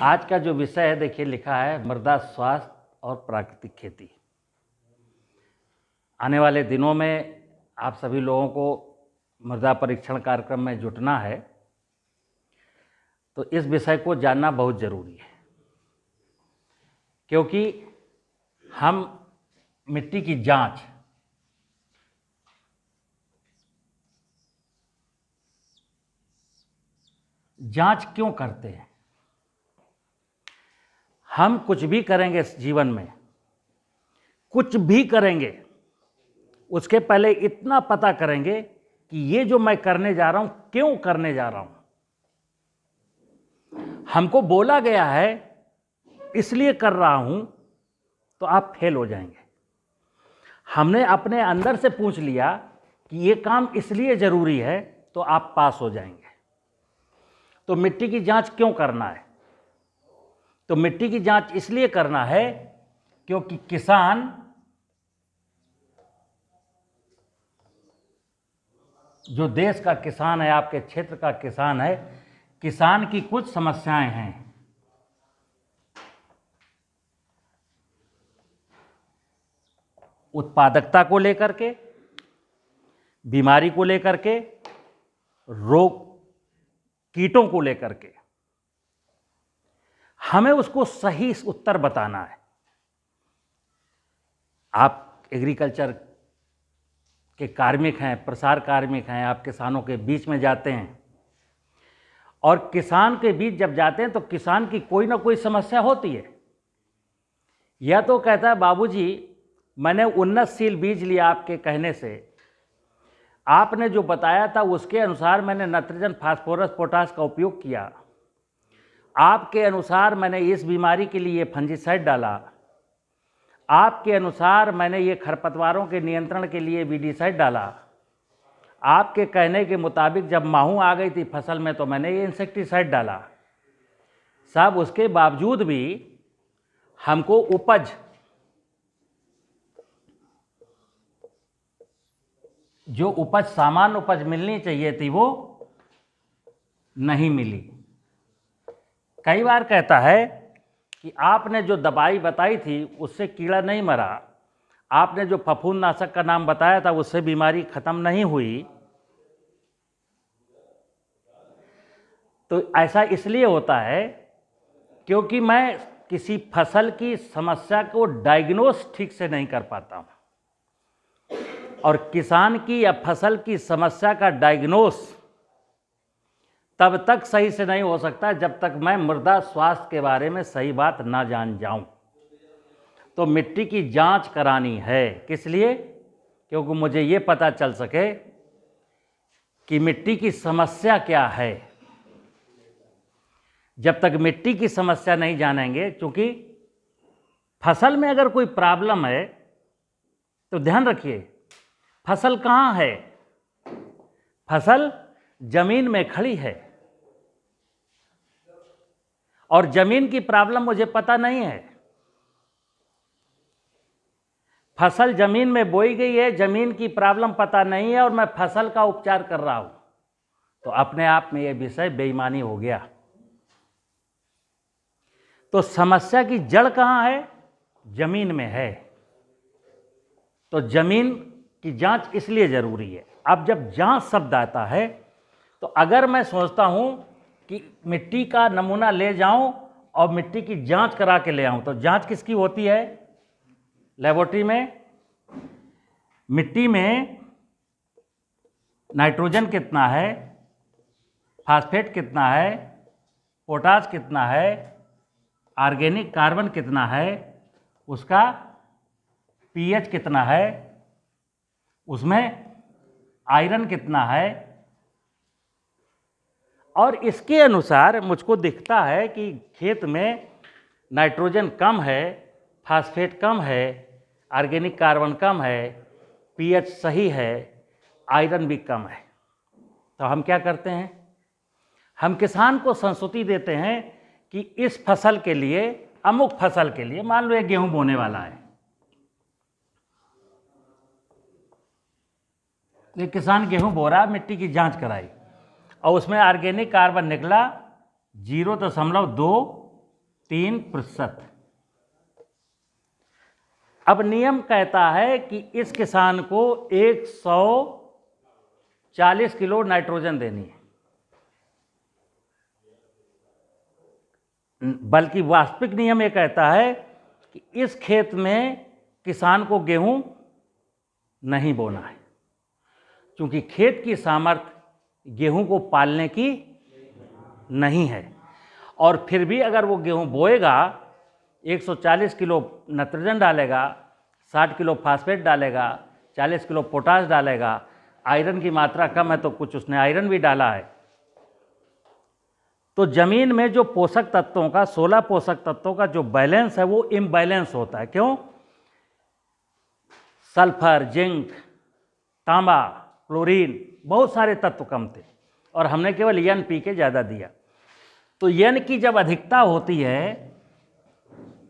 आज का जो विषय है, देखिए लिखा है मृदा स्वास्थ्य और प्राकृतिक खेती। आने वाले दिनों में आप सभी लोगों को मृदा परीक्षण कार्यक्रम में जुटना है, तो इस विषय को जानना बहुत ज़रूरी है, क्योंकि हम मिट्टी की जांच क्यों करते हैं। हम कुछ भी करेंगे इस जीवन में, कुछ भी करेंगे, उसके पहले इतना पता करेंगे कि ये जो मैं करने जा रहा हूं, क्यों करने जा रहा हूं। हमको बोला गया है इसलिए कर रहा हूं, तो आप फेल हो जाएंगे। हमने अपने अंदर से पूछ लिया कि ये काम इसलिए ज़रूरी है, तो आप पास हो जाएंगे। तो मिट्टी की जांच क्यों करना है? तो मिट्टी की जांच इसलिए करना है क्योंकि किसान जो देश का किसान है, आपके क्षेत्र का किसान है, किसान की कुछ समस्याएं हैं। उत्पादकता को लेकर के, बीमारी को लेकर के, रोग कीटों को लेकर के, हमें उसको सही उत्तर बताना है। आप एग्रीकल्चर के कार्मिक हैं, प्रसार कार्मिक हैं, आप किसानों के बीच में जाते हैं, और किसान के बीच जब जाते हैं तो किसान की कोई ना कोई समस्या होती है। यह तो कहता है बाबूजी मैंने उन्नतशील बीज लिया, आपके कहने से आपने जो बताया था उसके अनुसार मैंने नाइट्रोजन, फास्फोरस, पोटास का उपयोग किया, आपके अनुसार मैंने इस बीमारी के लिए फंजीसाइड डाला, आपके अनुसार मैंने ये खरपतवारों के नियंत्रण के लिए वीडीसाइड डाला, आपके कहने के मुताबिक जब माहू आ गई थी फसल में तो मैंने ये इंसेक्टिसाइड डाला। साहब उसके बावजूद भी हमको उपज जो उपज सामान्य उपज मिलनी चाहिए थी वो नहीं मिली। कई बार कहता है कि आपने जो दवाई बताई थी उससे कीड़ा नहीं मरा, आपने जो फफूंदनाशक का नाम बताया था उससे बीमारी खत्म नहीं हुई। तो ऐसा इसलिए होता है क्योंकि मैं किसी फसल की समस्या को डायग्नोस ठीक से नहीं कर पाता हूं, और किसान की या फसल की समस्या का डायग्नोस तब तक सही से नहीं हो सकता जब तक मैं मृदा स्वास्थ्य के बारे में सही बात ना जान जाऊं। तो मिट्टी की जांच करानी है, किस लिए? क्योंकि मुझे ये पता चल सके कि मिट्टी की समस्या क्या है। जब तक मिट्टी की समस्या नहीं जानेंगे, क्योंकि फसल में अगर कोई प्रॉब्लम है तो ध्यान रखिए, फसल कहाँ है? फसल जमीन में खड़ी है, और जमीन की प्रॉब्लम मुझे पता नहीं है। फसल जमीन में बोई गई है, जमीन की प्रॉब्लम पता नहीं है, और मैं फसल का उपचार कर रहा हूं, तो अपने आप में यह विषय बेईमानी हो गया। तो समस्या की जड़ कहां है? जमीन में है। तो जमीन की जांच इसलिए जरूरी है। अब जब जांच शब्द आता है, तो अगर मैं सोचता हूं कि मिट्टी का नमूना ले जाऊं और मिट्टी की जांच करा के ले आऊं, तो जांच किसकी होती है? लेबोरेटरी में। मिट्टी में नाइट्रोजन कितना है, फास्फेट कितना है, पोटास कितना है, ऑर्गेनिक कार्बन कितना है, उसका पीएच कितना है, उसमें आयरन कितना है, और इसके अनुसार मुझको दिखता है कि खेत में नाइट्रोजन कम है, फास्फेट कम है, ऑर्गेनिक कार्बन कम है, पीएच सही है, आयरन भी कम है। तो हम क्या करते हैं? हम किसान को संस्तुति देते हैं कि इस फसल के लिए, अमुक फसल के लिए, मान लो एक गेहूं बोने वाला है, ये किसान गेहूं बो रहा, मिट्टी की जांच कराई और उसमें ऑर्गेनिक कार्बन निकला 0.2 3%। अब नियम कहता है कि इस किसान को 140 किलो नाइट्रोजन देनी है, बल्कि वास्तविक नियम ये कहता है कि इस खेत में किसान को गेहूं नहीं बोना है, क्योंकि खेत की सामर्थ्य गेहूं को पालने की नहीं है। और फिर भी अगर वो गेहूं बोएगा, 140 किलो नाइट्रोजन डालेगा, 60 किलो फास्फेट डालेगा, 40 किलो पोटाश डालेगा, आयरन की मात्रा कम है तो कुछ उसने आयरन भी डाला है, तो जमीन में जो पोषक तत्वों का 16 पोषक तत्वों का जो बैलेंस है वो इम्बैलेंस होता है। क्यों? सल्फर, जिंक, तांबा, क्लोरीन, बहुत सारे तत्व कम थे और हमने केवल NPK ज़्यादा दिया। तो N की जब अधिकता होती है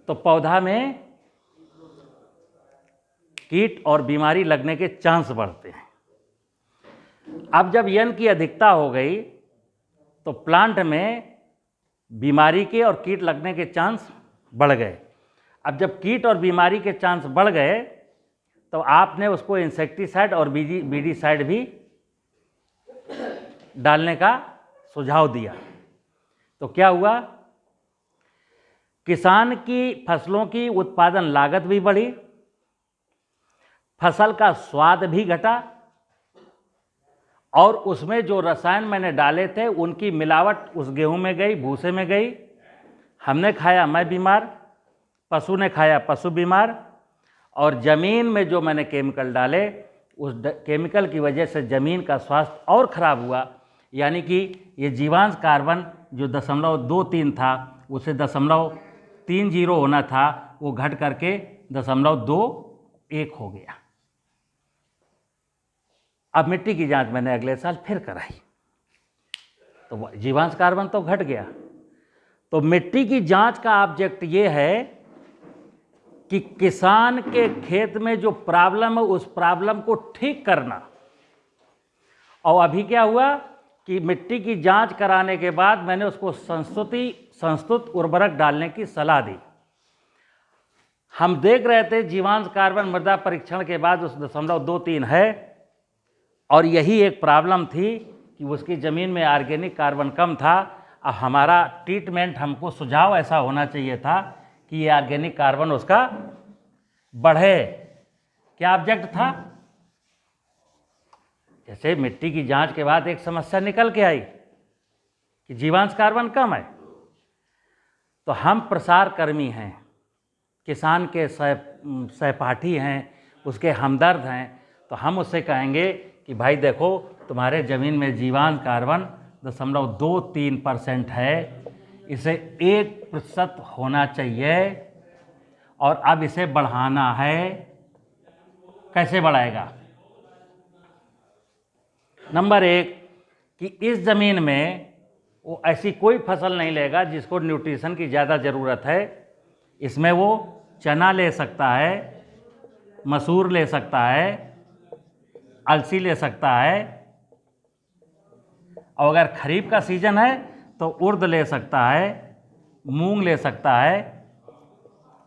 तो पौधा में कीट और बीमारी लगने के चांस बढ़ते हैं। अब जब N की अधिकता हो गई तो प्लांट में बीमारी के और कीट लगने के चांस बढ़ गए। अब जब कीट और बीमारी के चांस बढ़ गए तो आपने उसको इंसेक्टिसाइड और बीडीसाइड भी डालने का सुझाव दिया। तो क्या हुआ? किसान की फसलों की उत्पादन लागत भी बढ़ी, फसल का स्वाद भी घटा और उसमें जो रसायन मैंने डाले थे उनकी मिलावट उस गेहूं में गई, भूसे में गई। हमने खाया, मैं बीमार, पशु ने खाया, पशु बीमार, और ज़मीन में जो मैंने केमिकल डाले उस केमिकल की वजह से ज़मीन का स्वास्थ्य और ख़राब हुआ। यानी कि ये जीवांश कार्बन जो 0.23 था उसे 0.30 होना था, वो घट करके 0.21 हो गया। अब मिट्टी की जांच मैंने अगले साल फिर कराई तो जीवांश कार्बन तो घट गया। तो मिट्टी की जांच का ऑब्जेक्ट ये है कि किसान के खेत में जो प्रॉब्लम है उस प्रॉब्लम को ठीक करना। और अभी क्या हुआ कि मिट्टी की जांच कराने के बाद मैंने उसको संस्तुत उर्वरक डालने की सलाह दी। हम देख रहे थे जीवांश कार्बन मृदा परीक्षण के बाद उस 0.23 है और यही एक प्रॉब्लम थी कि उसकी ज़मीन में ऑर्गेनिक कार्बन कम था। अब हमारा ट्रीटमेंट, हमको सुझाव ऐसा होना चाहिए था कि ये ऑर्गेनिक कार्बन उसका बढ़े। क्या ऑब्जेक्ट था? जैसे मिट्टी की जांच के बाद एक समस्या निकल के आई कि जीवांश कार्बन कम है, तो हम प्रसार कर्मी हैं, किसान के सहपाठी हैं, उसके हमदर्द हैं, तो हम उससे कहेंगे कि भाई देखो तुम्हारे ज़मीन में जीवांश कार्बन 0.23% है, इसे 1% होना चाहिए और अब इसे बढ़ाना है। कैसे बढ़ाएगा? नंबर 1 कि इस ज़मीन में वो ऐसी कोई फसल नहीं लेगा जिसको न्यूट्रिशन की ज़्यादा ज़रूरत है। इसमें वो चना ले सकता है, मसूर ले सकता है, अलसी ले सकता है, और अगर खरीफ का सीजन है तो उर्द ले सकता है, मूंग ले सकता है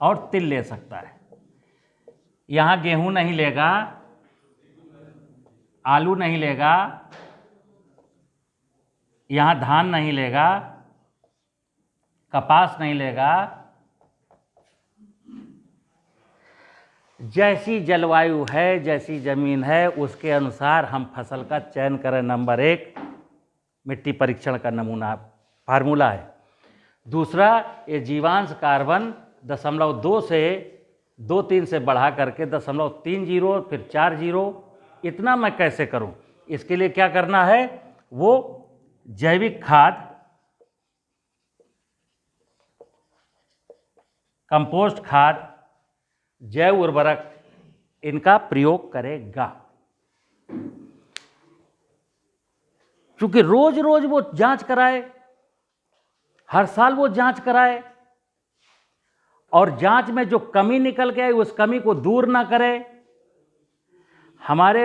और तिल ले सकता है। यहाँ गेहूं नहीं लेगा, आलू नहीं लेगा, यहाँ धान नहीं लेगा, कपास नहीं लेगा। जैसी जलवायु है, जैसी ज़मीन है, उसके अनुसार हम फसल का चयन करें। नंबर 1 मिट्टी परीक्षण का नमूना फार्मूला है। दूसरा, ये जीवांश कार्बन 0.2 से 2-3 से बढ़ा करके 0.30 फिर 40, इतना मैं कैसे करूं? इसके लिए क्या करना है? वो जैविक खाद, कंपोस्ट खाद, जैव उर्वरक, इनका प्रयोग करेगा। क्योंकि रोज रोज वो जांच कराए, हर साल वो जांच कराए और जांच में जो कमी निकल के आए उस कमी को दूर ना करे। हमारे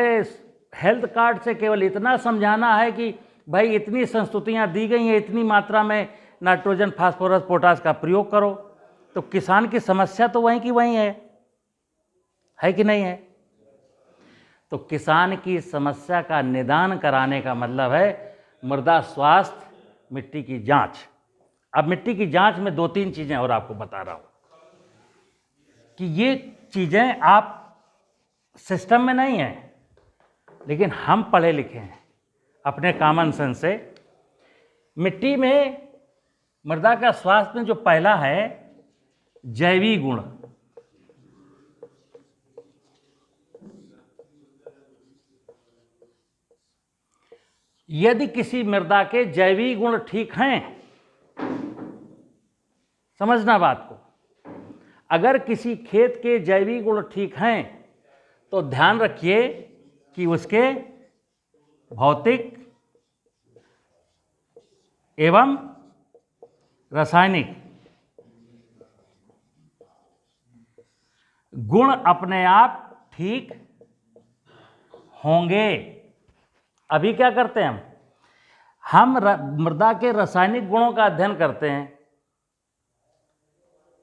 हेल्थ कार्ड से केवल इतना समझाना है कि भाई इतनी संस्तुतियां दी गई हैं, इतनी मात्रा में नाइट्रोजन, फास्फोरस, पोटाश का प्रयोग करो। तो किसान की समस्या तो वहीं की वहीं है कि नहीं है? तो किसान की समस्या का निदान कराने का मतलब है मृदा स्वास्थ्य, मिट्टी की जांच। अब मिट्टी की जांच में 2-3 चीज़ें और आपको बता रहा हूं कि ये चीज़ें आप सिस्टम में नहीं हैं, लेकिन हम पढ़े लिखे हैं अपने कॉमन सेंस से। मिट्टी में मृदा का स्वास्थ्य में जो पहला है जैविक गुण। यदि किसी मृदा के जैविक गुण ठीक हैं, समझना बात को, अगर किसी खेत के जैविक गुण ठीक हैं तो ध्यान रखिए कि उसके भौतिक एवं रासायनिक गुण अपने आप ठीक होंगे। अभी क्या करते हैं हम मृदा के रासायनिक गुणों का अध्ययन करते हैं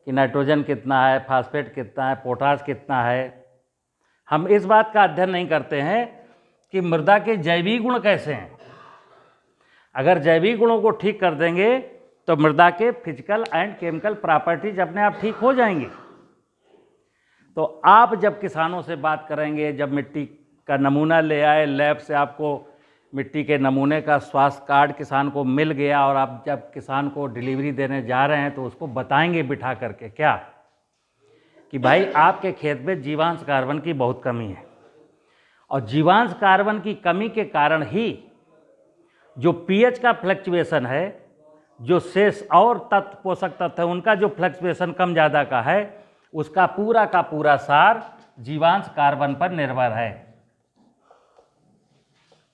कि नाइट्रोजन कितना है, फास्फेट कितना है, पोटाश कितना है। हम इस बात का अध्ययन नहीं करते हैं कि मृदा के जैविक गुण कैसे हैं। अगर जैविक गुणों को ठीक कर देंगे तो मृदा के फिजिकल एंड केमिकल प्रॉपर्टीज अपने आप ठीक हो जाएंगी। तो आप जब किसानों से बात करेंगे, जब मिट्टी का नमूना ले आए लैब से, आपको मिट्टी के नमूने का स्वास्थ्य कार्ड किसान को मिल गया और आप जब किसान को डिलीवरी देने जा रहे हैं तो उसको बताएंगे बिठा करके क्या कि भाई आपके खेत में जीवांश कार्बन की बहुत कमी है, और जीवांश कार्बन की कमी के कारण ही जो पीएच का फ्लक्चुएशन है, जो शेष और तत्व पोषक तत्व है उनका जो फ्लक्चुएशन कम ज़्यादा का है, उसका पूरा का पूरा सार जीवांश कार्बन पर निर्भर है।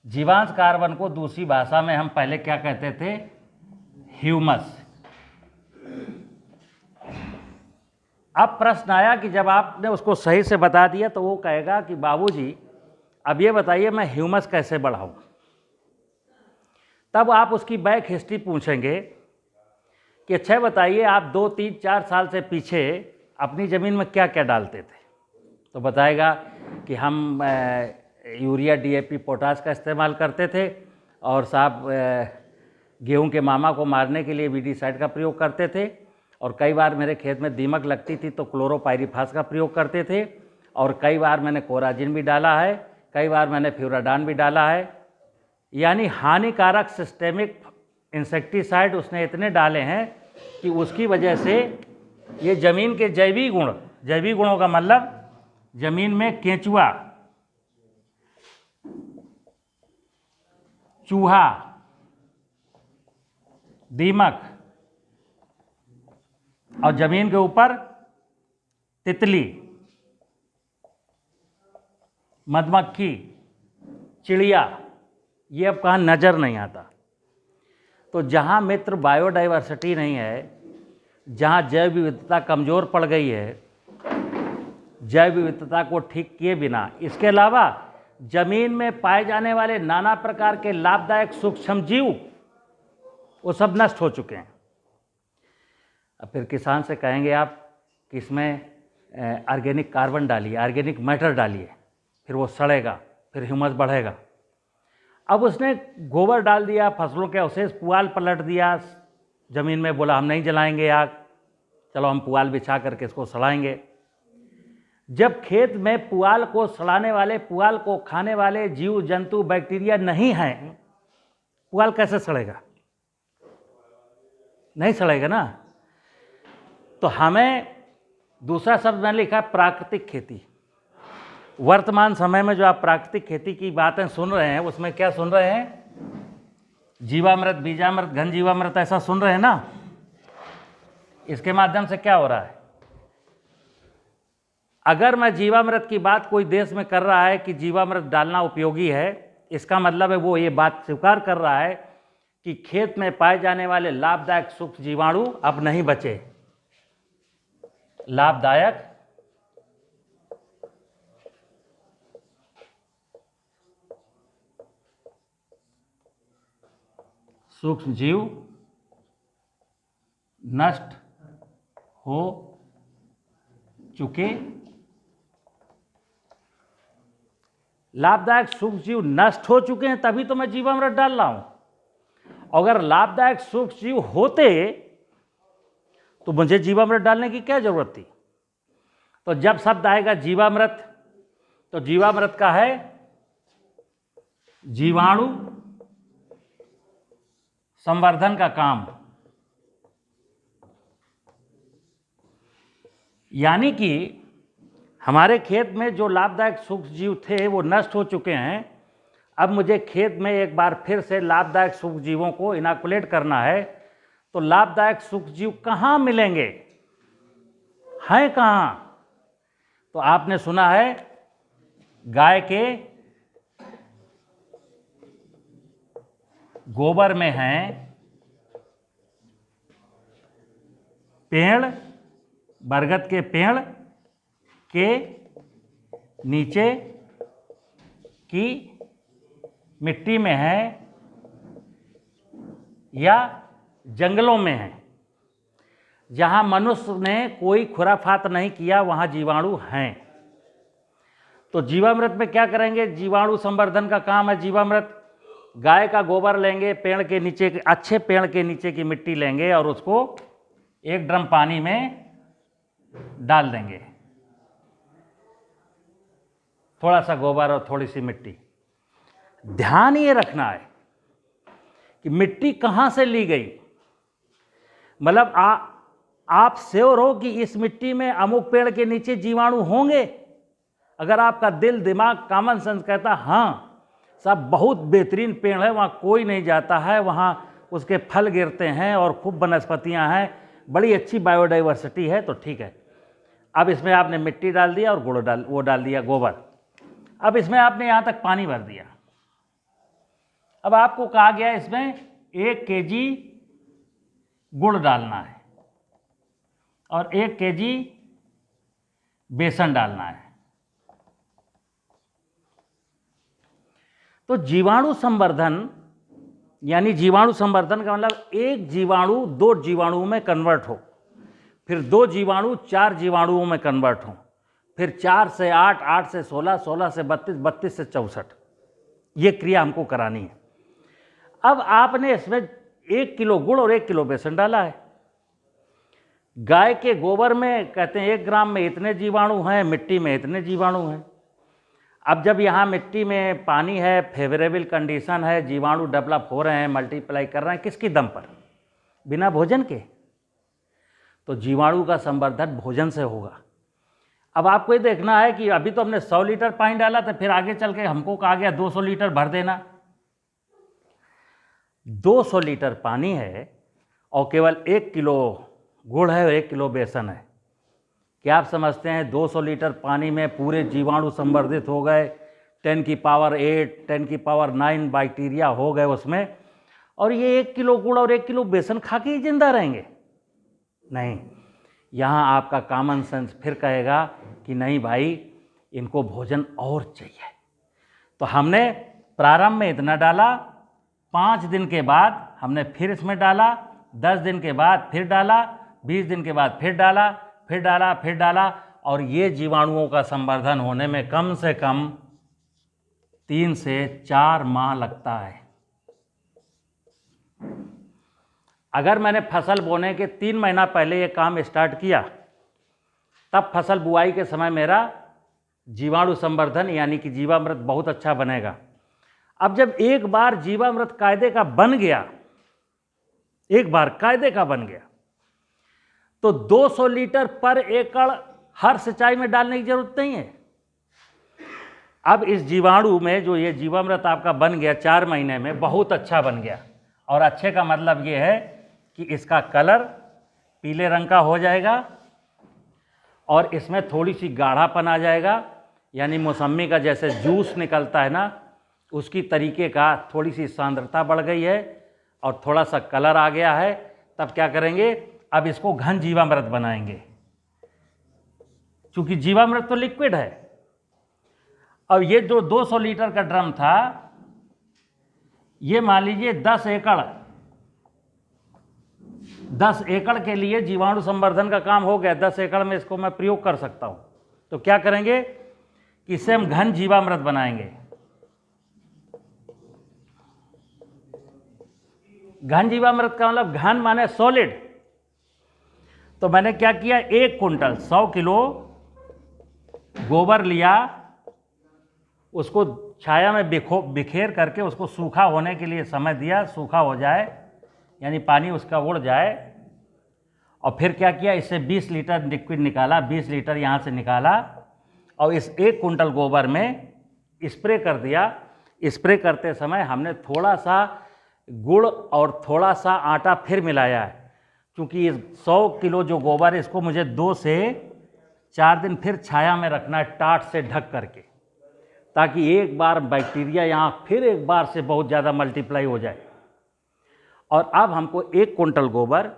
जीवांश कार्बन को दूसरी भाषा में हम पहले क्या कहते थे? ह्यूमस। अब प्रश्न आया कि जब आपने उसको सही से बता दिया तो वो कहेगा कि बाबूजी अब ये बताइए मैं ह्यूमस कैसे बढ़ाऊं। तब आप उसकी बैक हिस्ट्री पूछेंगे कि अच्छा बताइए आप 2, 3, 4 साल से पीछे अपनी ज़मीन में क्या क्या डालते थे। तो बताएगा कि हम यूरिया, डीएपी, पोटाश का इस्तेमाल करते थे, और साहब गेहूं के मामा को मारने के लिए वीडीसाइड का प्रयोग करते थे, और कई बार मेरे खेत में दीमक लगती थी तो क्लोरोपाइरीफास का प्रयोग करते थे, और कई बार मैंने कोराजिन भी डाला है, कई बार मैंने फ्यूराडान भी डाला है। यानी हानिकारक सिस्टेमिक इंसेक्टिसाइड उसने इतने डाले हैं कि उसकी वजह से ये ज़मीन के जैविक गुण, जैविक गुणों का मतलब ज़मीन में केंचुआ, चूहा, दीमक और ज़मीन के ऊपर तितली, मधुमक्खी, चिड़िया, ये अब कहाँ नज़र नहीं आता। तो जहाँ मित्र बायोडाइवर्सिटी नहीं है, जहाँ जैव विविधता कमज़ोर पड़ गई है, जैव विविधता को ठीक किए बिना, इसके अलावा ज़मीन में पाए जाने वाले नाना प्रकार के लाभदायक सूक्ष्म जीव वो सब नष्ट हो चुके हैं। अब फिर किसान से कहेंगे आप कि इसमें ऑर्गेनिक कार्बन डालिए, ऑर्गेनिक मैटर डालिए, फिर वो सड़ेगा, फिर ह्यूमस बढ़ेगा। अब उसने गोबर डाल दिया, फसलों के अवशेष पुआल पलट दिया ज़मीन में, बोला हम नहीं जलाएंगे आग, चलो हम पुआल बिछा करके इसको सड़ाएंगे। जब खेत में पुआल को सड़ाने वाले, पुआल को खाने वाले जीव जंतु बैक्टीरिया नहीं हैं, पुआल कैसे सड़ेगा? नहीं सड़ेगा ना। तो हमें दूसरा शब्द मैंने लिखा प्राकृतिक खेती। वर्तमान समय में जो आप प्राकृतिक खेती की बातें सुन रहे हैं उसमें क्या सुन रहे हैं? जीवामृत, बीजामृत, घन जीवामृत, ऐसा सुन रहे हैं ना। इसके माध्यम से क्या हो रहा है? अगर मैं जीवामृत की बात कोई देश में कर रहा है कि जीवामृत डालना उपयोगी है, इसका मतलब है वो ये बात स्वीकार कर रहा है कि खेत में पाए जाने वाले लाभदायक सूक्ष्म जीवाणु अब नहीं बचे। लाभदायक सूक्ष्म जीव नष्ट हो चुके लाभदायक सूक्ष्म जीव नष्ट हो चुके हैं, तभी तो मैं जीवामृत डाल रहा हूं। अगर लाभदायक सूक्ष्म जीव होते तो मुझे जीवामृत डालने की क्या जरूरत थी। तो जब शब्द आएगा जीवामृत, तो जीवामृत का है जीवाणु संवर्धन का काम, यानी कि हमारे खेत में जो लाभदायक सूक्ष्म जीव थे वो नष्ट हो चुके हैं। अब मुझे खेत में एक बार फिर से लाभदायक सूक्ष्म जीवों को इनॉकुलेट करना है। तो लाभदायक सूक्ष्म जीव कहाँ मिलेंगे, हैं कहाँ? तो आपने सुना है गाय के गोबर में हैं, पेड़, बरगद के पेड़ के नीचे की मिट्टी में है या जंगलों में है। जहां मनुष्य ने कोई खुराफात नहीं किया वहां जीवाणु हैं। तो जीवामृत में क्या करेंगे, जीवाणु संवर्धन का काम है जीवामृत। गाय का गोबर लेंगे, पेड़ के नीचे के अच्छे पेड़ के नीचे की मिट्टी लेंगे और उसको एक ड्रम पानी में डाल देंगे, थोड़ा सा गोबर और थोड़ी सी मिट्टी। ध्यान ये रखना है कि मिट्टी कहाँ से ली गई, मतलब आप श्योर हो कि इस मिट्टी में अमुक पेड़ के नीचे जीवाणु होंगे। अगर आपका दिल दिमाग कॉमन सेंस कहता हाँ सब बहुत बेहतरीन पेड़ है, वहाँ कोई नहीं जाता है, वहाँ उसके फल गिरते हैं और खूब वनस्पतियाँ हैं, बड़ी अच्छी बायोडाइवर्सिटी है, तो ठीक है। अब इसमें आपने मिट्टी डाल दिया और गुड़ डाल दिया, गोबर। अब इसमें आपने यहाँ तक पानी भर दिया। अब आपको कहा गया इसमें 1 केजी गुड़ डालना है और 1 केजी बेसन डालना है। तो जीवाणु संवर्धन, यानी जीवाणु संवर्धन का मतलब एक जीवाणु 2 जीवाणुओं में कन्वर्ट हो, फिर 2 जीवाणु 4 जीवाणुओं में कन्वर्ट हो, फिर 4 से 8, 8 से 16, 16 से 32, 32 से 64, ये क्रिया हमको करानी है। अब आपने इसमें 1 किलो गुड़ और 1 किलो बेसन डाला है। गाय के गोबर में कहते हैं 1 ग्राम में इतने जीवाणु हैं, मिट्टी में इतने जीवाणु हैं। अब जब यहाँ मिट्टी में पानी है, फेवरेबल कंडीशन है, जीवाणु डेवलप हो रहे हैं, मल्टीप्लाई कर रहे हैं, किसकी दम पर? बिना भोजन के। तो जीवाणु का संवर्धन भोजन से होगा। अब आपको ये देखना है कि अभी तो हमने 100 लीटर पानी डाला था, फिर आगे चल के हमको कहा गया 200 लीटर भर देना। 200 लीटर पानी है और केवल 1 किलो गुड़ है और 1 किलो बेसन है। क्या आप समझते हैं 200 लीटर पानी में पूरे जीवाणु संवर्धित हो गए, 10 की पावर 8, 10 की पावर 9 बैक्टीरिया हो गए उसमें, और ये 1 किलो गुड़ और 1 किलो बेसन खा के ही जिंदा रहेंगे? नहीं। यहाँ आपका कॉमन सेंस फिर कहेगा कि नहीं भाई, इनको भोजन और चाहिए। तो हमने प्रारंभ में इतना डाला, 5 दिन के बाद हमने फिर इसमें डाला, 10 दिन के बाद फिर डाला, 20 दिन के बाद फिर डाला, फिर डाला, फिर डाला, और ये जीवाणुओं का संवर्धन होने में कम से कम 3 से 4 माह लगता है। अगर मैंने फसल बोने के 3 महीना पहले ये काम स्टार्ट किया, तब फसल बुआई के समय मेरा जीवाणु संवर्धन यानी कि जीवामृत बहुत अच्छा बनेगा। अब जब एक बार जीवामृत कायदे का बन गया, एक बार कायदे का बन गया, तो 200 लीटर पर एकड़ हर सिंचाई में डालने की जरूरत नहीं है। अब इस जीवाणु में जो ये जीवामृत आपका बन गया 4 महीने में, बहुत अच्छा बन गया। और अच्छे का मतलब ये है कि इसका कलर पीले रंग का हो जाएगा और इसमें थोड़ी सी गाढ़ापन आ जाएगा, यानी मौसमी का जैसे जूस निकलता है ना, उसकी तरीके का थोड़ी सी सांद्रता बढ़ गई है और थोड़ा सा कलर आ गया है। तब क्या करेंगे, अब इसको घन जीवामृत बनाएंगे, क्योंकि जीवामृत तो लिक्विड है। अब ये जो 200 लीटर का ड्रम था, ये मान लीजिए 10 एकड़ 10 एकड़ के लिए जीवाणु संवर्धन का काम हो गया, 10 एकड़ में इसको मैं प्रयोग कर सकता हूँ। तो क्या करेंगे कि इससे हम घन जीवामृत बनाएंगे। घन जीवामृत का मतलब घन माने सॉलिड। तो मैंने क्या किया, 1 कुंटल 100 किलो गोबर लिया, उसको छाया में बिखेर करके उसको सूखा होने के लिए समय दिया, सूखा हो जाए यानी पानी उसका उड़ जाए। और फिर क्या किया, इससे 20 लीटर लिक्विड निकाला, 20 लीटर यहाँ से निकाला और इस 1 कुंटल गोबर में स्प्रे कर दिया। स्प्रे करते समय हमने थोड़ा सा गुड़ और थोड़ा सा आटा फिर मिलाया है, क्योंकि इस 100 किलो जो गोबर है इसको मुझे 2 से 4 दिन फिर छाया में रखना है, टाट से ढक करके, ताकि एक बार बैक्टीरिया यहाँ फिर एक बार से बहुत ज़्यादा मल्टीप्लाई हो जाए। और अब हमको 1 कुंटल गोबर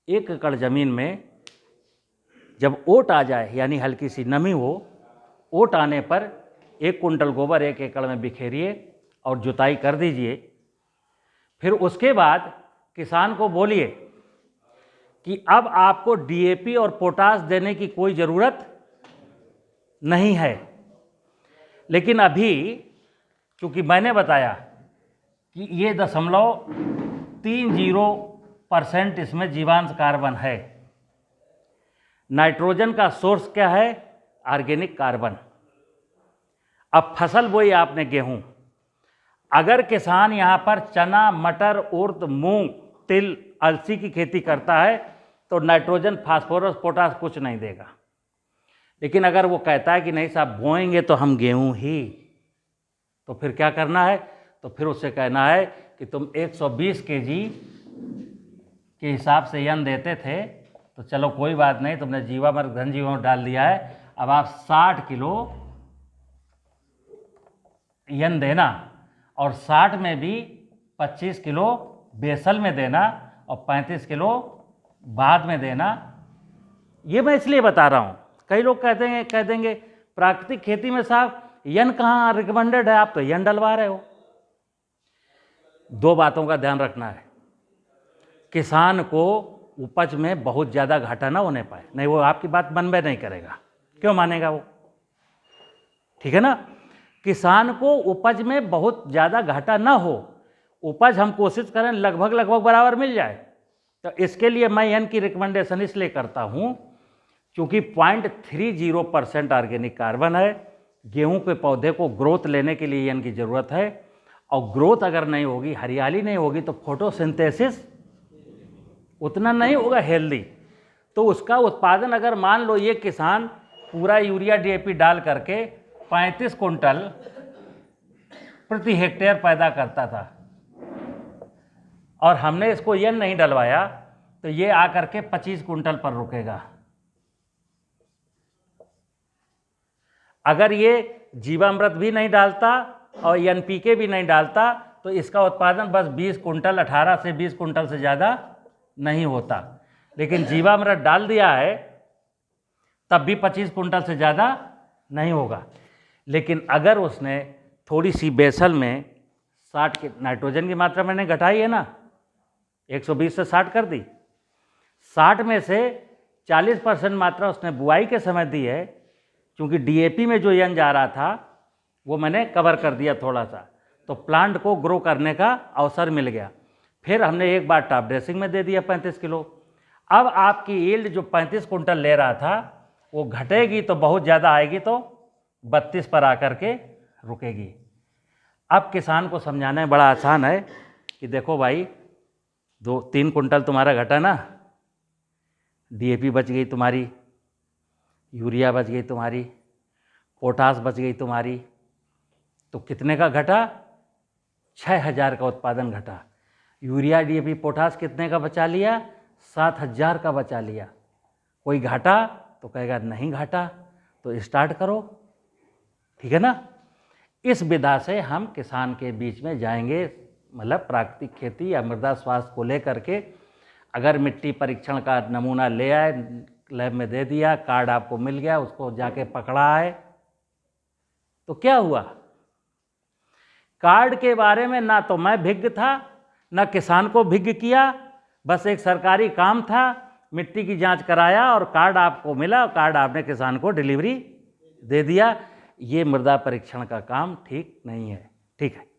1 एकड़ ज़मीन में जब ओट आ जाए यानी हल्की सी नमी हो, ओट आने पर 1 कुंटल गोबर 1 एकड़ में बिखेरिए और जुताई कर दीजिए। फिर उसके बाद किसान को बोलिए कि अब आपको डीएपी और पोटास देने की कोई ज़रूरत नहीं है, लेकिन अभी चूँकि मैंने बताया कि ये 0.30% इसमें जीवांश कार्बन है। नाइट्रोजन का सोर्स क्या है, ऑर्गेनिक कार्बन। अब फसल बोई आपने गेहूं, अगर किसान यहाँ पर चना, मटर, उर्द, मूंग, तिल, अलसी की खेती करता है तो नाइट्रोजन, फास्फोरस, पोटास कुछ नहीं देगा। लेकिन अगर वो कहता है कि नहीं साहब बोएंगे तो हम गेहूं ही, तो फिर क्या करना है, तो फिर उससे कहना है कि तुम 120 केजी के हिसाब से यन देते थे, तो चलो कोई बात नहीं, तुमने जीवामृत, घन जीवामृत डाल दिया है, अब आप 60 किलो यन देना और 60 में भी 25 किलो बेसल में देना और 35 किलो बाद में देना। ये मैं इसलिए बता रहा हूँ, कई लोग कह देंगे प्राकृतिक खेती में साहब यन कहाँ रिकमेंडेड है, आप तो यन डलवा रहे हो। 2 बातों का ध्यान रखना है, किसान को उपज में बहुत ज़्यादा घाटा ना होने पाए, नहीं वो आपकी बात मन में नहीं करेगा, क्यों मानेगा वो, ठीक है ना। किसान को उपज में बहुत ज़्यादा घाटा ना हो, उपज हम कोशिश करें लगभग बराबर मिल जाए। तो इसके लिए मैं यन की रिकमेंडेशन इसलिए करता हूँ क्योंकि 0.30% ऑर्गेनिक कार्बन है। गेहूं के पौधे को ग्रोथ लेने के लिए यन की ज़रूरत है, और ग्रोथ अगर नहीं होगी, हरियाली नहीं होगी, तो फोटोसिंथेसिस उतना नहीं होगा हेल्दी। तो उसका उत्पादन, अगर मान लो ये किसान पूरा यूरिया डीएपी डाल करके 35 कुंटल प्रति हेक्टेयर पैदा करता था और हमने इसको यन नहीं डलवाया, तो ये आकर के 25 कुंटल पर रुकेगा। अगर ये जीवामृत भी नहीं डालता और एनपीके भी नहीं डालता तो इसका उत्पादन बस 20 कुंटल, 18 से 20 कुंटल से ज़्यादा नहीं होता। लेकिन जीवामृत डाल दिया है तब भी 25 कुंटल से ज़्यादा नहीं होगा। लेकिन अगर उसने थोड़ी सी बेसल में 60 की नाइट्रोजन की मात्रा मैंने घटाई है ना, 120 से 60 कर दी, 60 में से 40% मात्रा उसने बुआई के समय दी है, क्योंकि डीएपी में जो यन जा रहा था वो मैंने कवर कर दिया थोड़ा सा, तो प्लांट को ग्रो करने का अवसर मिल गया। फिर हमने एक बार टॉप ड्रेसिंग में दे दिया 35 किलो। अब आपकी यील्ड जो 35 कुंटल ले रहा था वो घटेगी तो बहुत ज़्यादा आएगी, तो 32 पर आकर के रुकेगी। अब किसान को समझाना है बड़ा आसान है कि देखो भाई 2-3 कुंटल तुम्हारा घटा ना, डीएपी बच गई तुम्हारी, यूरिया बच गई तुम्हारी, पोटास बच गई तुम्हारी, तो कितने का घटा, 6000 का उत्पादन घटा। यूरिया डीएपी पोटास कितने का बचा लिया, 7000 का बचा लिया। कोई घाटा तो कहेगा नहीं घाटा, तो स्टार्ट करो, ठीक है ना। इस विधा से हम किसान के बीच में जाएंगे, मतलब प्राकृतिक खेती या मृदा स्वास्थ्य को लेकर के। अगर मिट्टी परीक्षण का नमूना ले आए, लैब में दे दिया, कार्ड आपको मिल गया, उसको जाके पकड़ा है, तो क्या हुआ। कार्ड के बारे में ना तो मैं भिज्ञ था, ना किसान को भिज्ञ किया, बस एक सरकारी काम था, मिट्टी की जांच कराया और कार्ड आपको मिला, कार्ड आपने किसान को डिलीवरी दे दिया। ये मृदा परीक्षण का काम ठीक नहीं है। ठीक है।